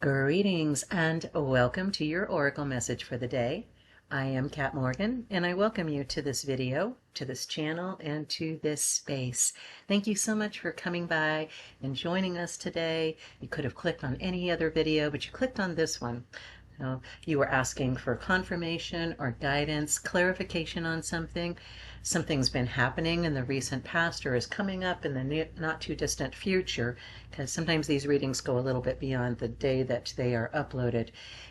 Greetings and welcome to your Oracle message for the day. I am Kat Morgan and I welcome you to this video, to this channel, and to this space. Thank you so much for coming by and joining us today. You could have clicked on any other video, but you clicked on this one. You were asking for confirmation or guidance, clarification on something. Something's been happening in the recent past or is coming up in the not too distant future, because sometimes these readings go a little bit beyond the day that they are uploaded.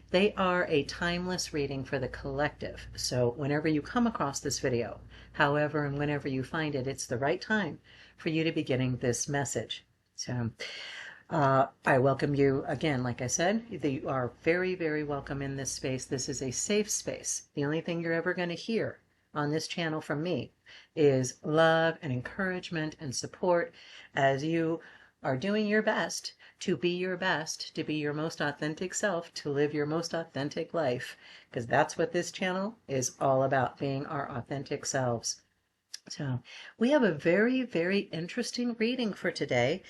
They are a timeless reading for the collective. So whenever you come across this video, however and whenever you find it, it's the right time for you to be getting this message. So I welcome you again. Like I said, you are very, very welcome in this space. This is a safe space. The only thing you're ever going to hear on this channel from me is love and encouragement and support as you are doing your best to be your best, to be your most authentic self, to live your most authentic life, because that's what this channel is all about, being our authentic selves. So we have a very, very interesting reading for today.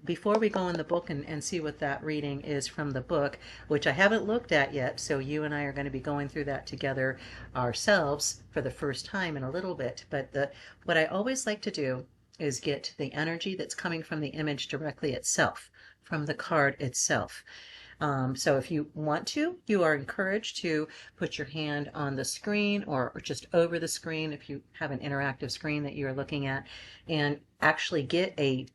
Before we go in the book and see what that reading is from the book, which I haven't looked at yet, so you and I are going to be going through that together ourselves for the first time in a little bit. But what I always like to do is get the energy that's coming from the image directly itself, from the card itself. So if you want to, you are encouraged to put your hand on the screen or just over the screen if you have an interactive screen that you're looking at, and actually get a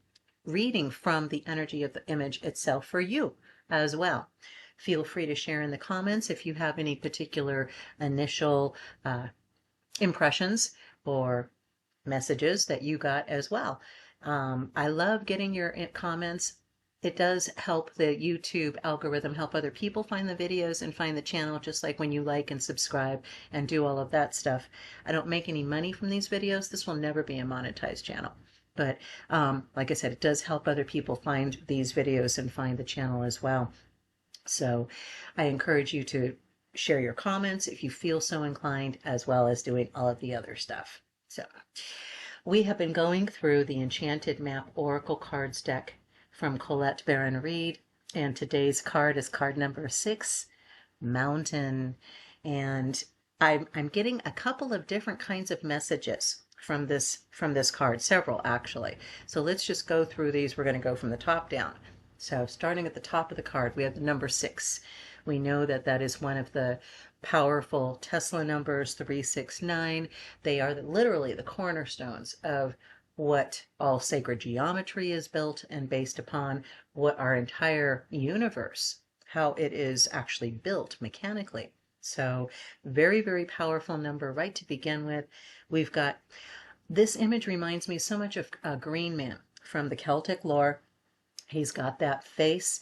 reading from the energy of the image itself for you as well. Feel free to share in the comments if you have any particular initial impressions or messages that you got as well. I love getting your comments. It does help the YouTube algorithm help other people find the videos and find the channel, just like when you like and subscribe and do all of that stuff. I don't make any money from these videos. This will never be a monetized channel. But like I said, it does help other people find these videos and find the channel as well. So I encourage you to share your comments if you feel so inclined, as well as doing all of the other stuff. So we have been going through the Enchanted Map Oracle cards deck from Colette Baron-Reid, and today's card is card number 6, Mountain. And I'm getting a couple of different kinds of messages from this card, several actually. So let's just go through these. We're going to go from the top down. So starting at the top of the card, we have the number 6. We know that that is one of the powerful Tesla numbers, 369. They are literally the cornerstones of what all sacred geometry is built and based upon, what our entire universe, how it is actually built mechanically. So very, very powerful number right to begin with. We've got, this image reminds me so much of a Green Man from the Celtic lore. He's got that face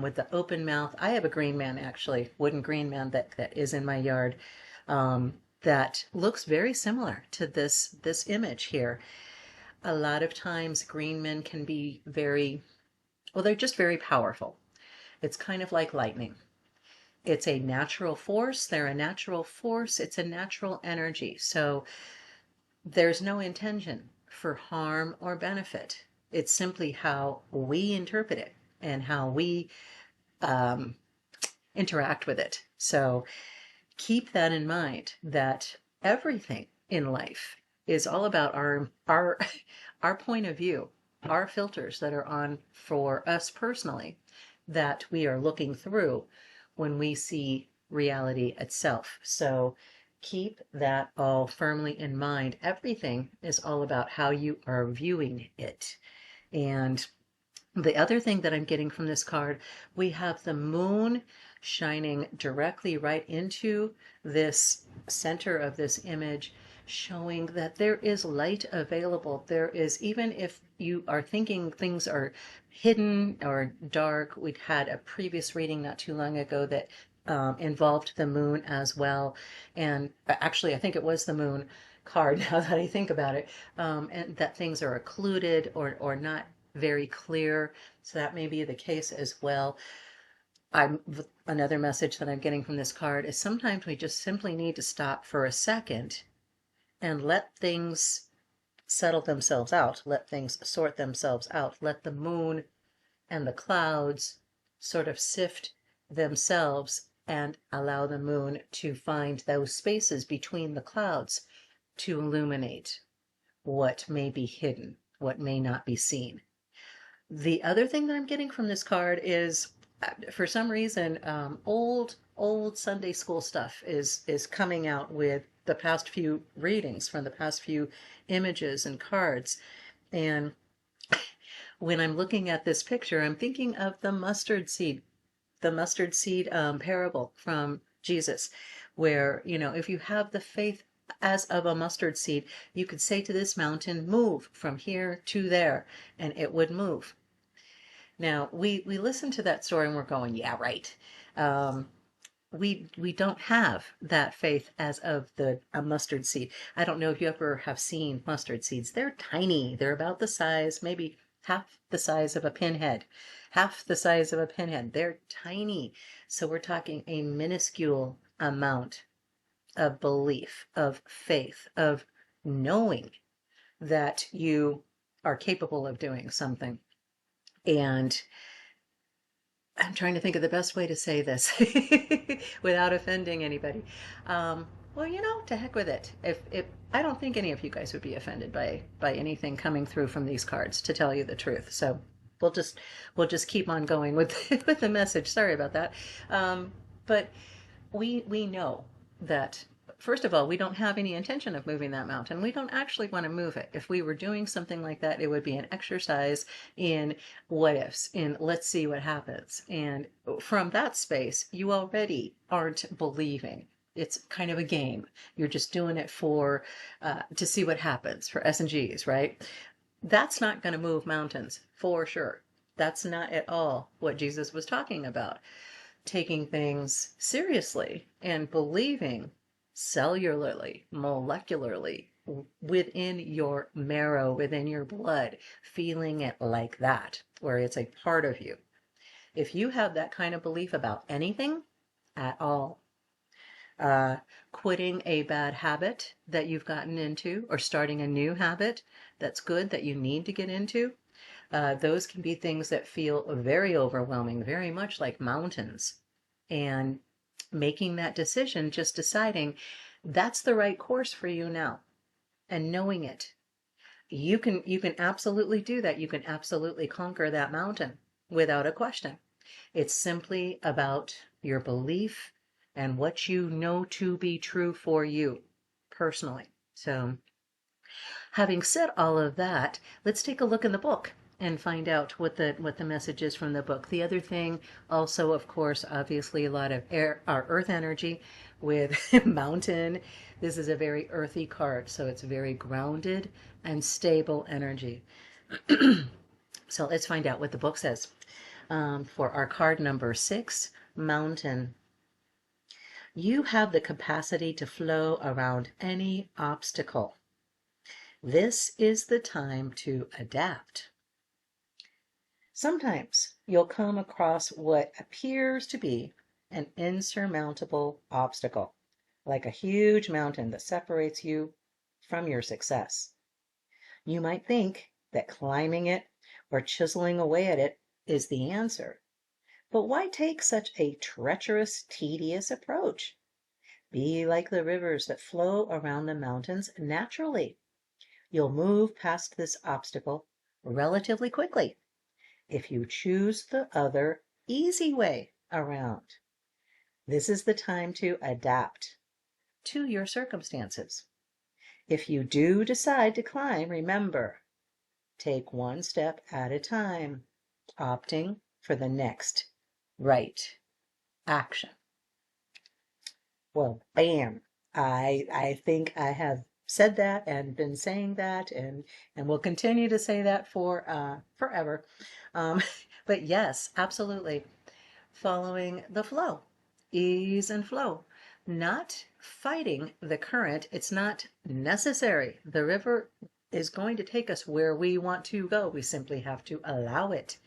with the open mouth. I have a Green Man, actually, wooden Green Man that is in my yard, that looks very similar to this image here. A lot of times green men can be very, well, they're just very powerful. It's kind of like lightning. It's a natural force. They're a natural force. It's a natural energy. So there's no intention for harm or benefit. It's simply how we interpret it and how we interact with it. So keep that in mind, that everything in life is all about our point of view, our filters that are on for us personally, that we are looking through when we see reality itself. So keep that all firmly in mind. Everything is all about how you are viewing it. And the other thing that I'm getting from this card, we have the moon shining directly right into this center of this image, showing that there is light available. There is, even if you are thinking things are hidden or dark, we'd had a previous reading not too long ago that involved the moon as well. And actually, I think it was the moon card now that I think about it, and that things are occluded or not very clear. So that may be the case as well. Another message that I'm getting from this card is sometimes we just simply need to stop for a second and let things settle themselves out, let things sort themselves out, let the moon and the clouds sort of sift themselves and allow the moon to find those spaces between the clouds to illuminate what may be hidden, what may not be seen. The other thing that I'm getting from this card is, for some reason, old Sunday school stuff is coming out with the past few readings from the past few images and cards. And when I'm looking at this picture, I'm thinking of the mustard seed parable from Jesus, where, if you have the faith as of a mustard seed, you could say to this mountain, move from here to there, and it would move. Now, we listen to that story and we're going, yeah, right. We don't have that faith as of a mustard seed. I don't know if you ever have seen mustard seeds. They're tiny. They're about the size, maybe half the size of a pinhead. Half the size of a pinhead. They're tiny. So we're talking a minuscule amount of belief, of faith, of knowing that you are capable of doing something. And I'm trying to think of the best way to say this without offending anybody. Well, to heck with it. If I don't think any of you guys would be offended by anything coming through from these cards, to tell you the truth. So we'll just keep on going with with the message. Sorry about that. But we know that, first of all, we don't have any intention of moving that mountain. We don't actually want to move it. If we were doing something like that, it would be an exercise in what ifs, in let's see what happens. And from that space, you already aren't believing. It's kind of a game. You're just doing it for to see what happens, for S and Gs, right? That's not going to move mountains for sure. That's not at all what Jesus was talking about. Taking things seriously and believing cellularly, molecularly, within your marrow, within your blood, feeling it like that, where it's a part of you. If you have that kind of belief about anything at all, quitting a bad habit that you've gotten into, or starting a new habit that's good that you need to get into, those can be things that feel very overwhelming, very much like mountains. And making that decision, just deciding that's the right course for you now, and knowing it, you can absolutely do that. You can absolutely conquer that mountain without a question. It's simply about your belief and what you know to be true for you personally. So, having said all of that, let's take a look in the book and find out what the message is from the book. The other thing also, of course, obviously a lot of earth energy with mountain. This is a very earthy card, so it's very grounded and stable energy. So let's find out what the book says. For our card number 6, mountain. You have the capacity to flow around any obstacle. This is the time to adapt. Sometimes you'll come across what appears to be an insurmountable obstacle, like a huge mountain that separates you from your success. You might think that climbing it or chiseling away at it is the answer. But why take such a treacherous, tedious approach? Be like the rivers that flow around the mountains naturally. You'll move past this obstacle relatively quickly if you choose the other easy way around. This is the time to adapt to your circumstances. If you do decide to climb, remember, take one step at a time, opting for the next right action. Well, bam. I think I have said that and been saying that and will continue to say that for forever. But yes, absolutely. Following the flow, ease and flow, not fighting the current. It's not necessary. The river is going to take us where we want to go. We simply have to allow it.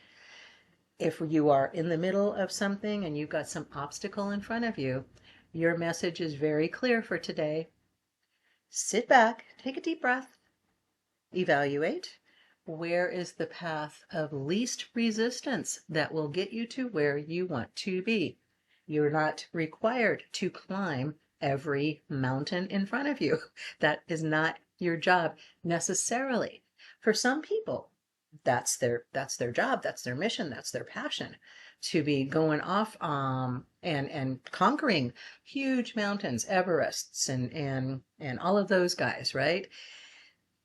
If you are in the middle of something and you've got some obstacle in front of you, your message is very clear for today. Sit back, take a deep breath, evaluate, Where is the path of least resistance that will get you to where you want to be? You're not required to climb every mountain in front of you. That is not your job necessarily. For some people, that's their job, that's their mission, that's their passion, to be going off and conquering huge mountains, Everests and all of those guys, right?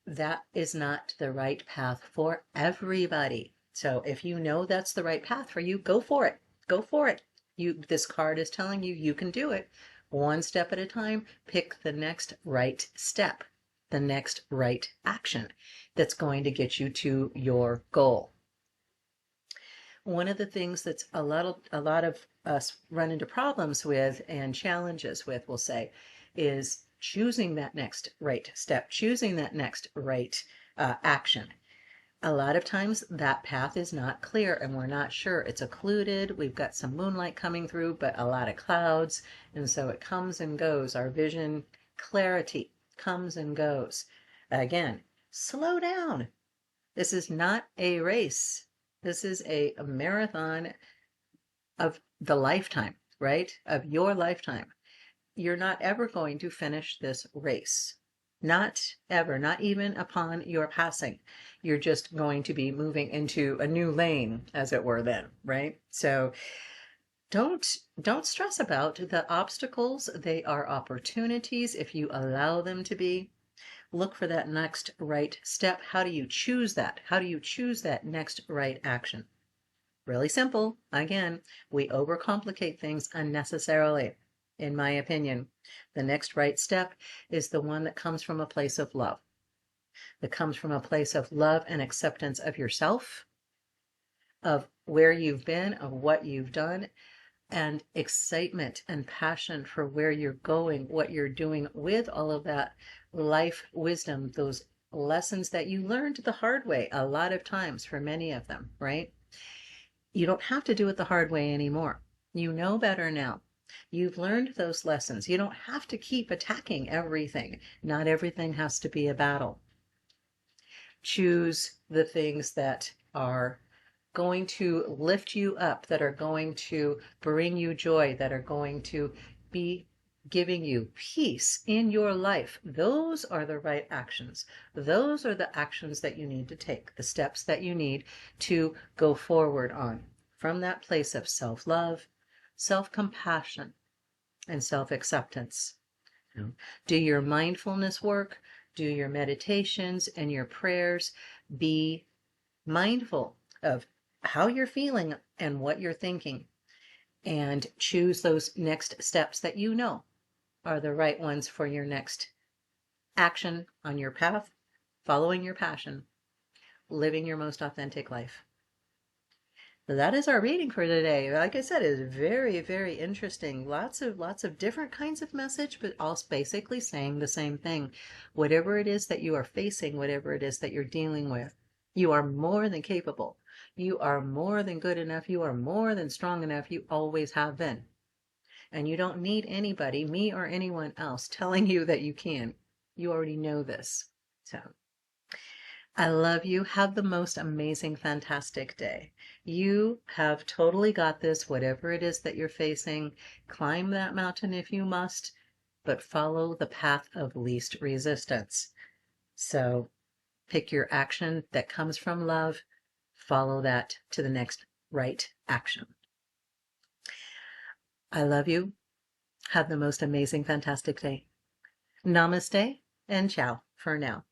That is not the right path for everybody. So if you know that's the right path for you, go for it. Go for it. This card is telling you you can do it. One step at a time, pick the next right step, the next right action that's going to get you to your goal. One of the things that's a lot of us run into problems with and challenges with, we'll say, is choosing that next right step, choosing that next right action. A lot of times that path is not clear and we're not sure. It's occluded. We've got some moonlight coming through, but a lot of clouds. And so it comes and goes. Our vision clarity comes and goes. Again, slow down. This is not a race. This is a marathon of the lifetime, right? Of your lifetime. You're not ever going to finish this race. Not ever, not even upon your passing. You're just going to be moving into a new lane, as it were, then, right? So don't stress about the obstacles. They are opportunities if you allow them to be. Look for that next right step. How do you choose that? How do you choose that next right action? Really simple. Again, we overcomplicate things unnecessarily, in my opinion. The next right step is the one that comes from a place of love. That comes from a place of love and acceptance of yourself, of where you've been, of what you've done, and excitement and passion for where you're going, what you're doing with all of that life wisdom, those lessons that you learned the hard way a lot of times for many of them, right? You don't have to do it the hard way anymore. You know better now. You've learned those lessons. You don't have to keep attacking everything. Not everything has to be a battle. Choose the things that are going to lift you up, that are going to bring you joy, that are going to be giving you peace in your life. Those are the right actions. Those are the actions that you need to take, the steps that you need to go forward on from that place of self-love, self-compassion, and self-acceptance. Do your mindfulness work, do your meditations and your prayers. Be mindful of how you're feeling and what you're thinking, and choose those next steps that you know are the right ones for your next action on your path, following your passion, living your most authentic life. So that is our reading for today. Like I said, it's very, very interesting. Lots of different kinds of message, but all basically saying the same thing. Whatever it is that you are facing, whatever it is that you're dealing with, you are more than capable. You are more than good enough. You are more than strong enough. You always have been. And you don't need anybody, me or anyone else, telling you that you can. You already know this. So I love you. Have the most amazing, fantastic day. You have totally got this, whatever it is that you're facing. Climb that mountain if you must, but follow the path of least resistance. So pick your action that comes from love. Follow that to the next right action. I love you. Have the most amazing, fantastic day. Namaste and ciao for now.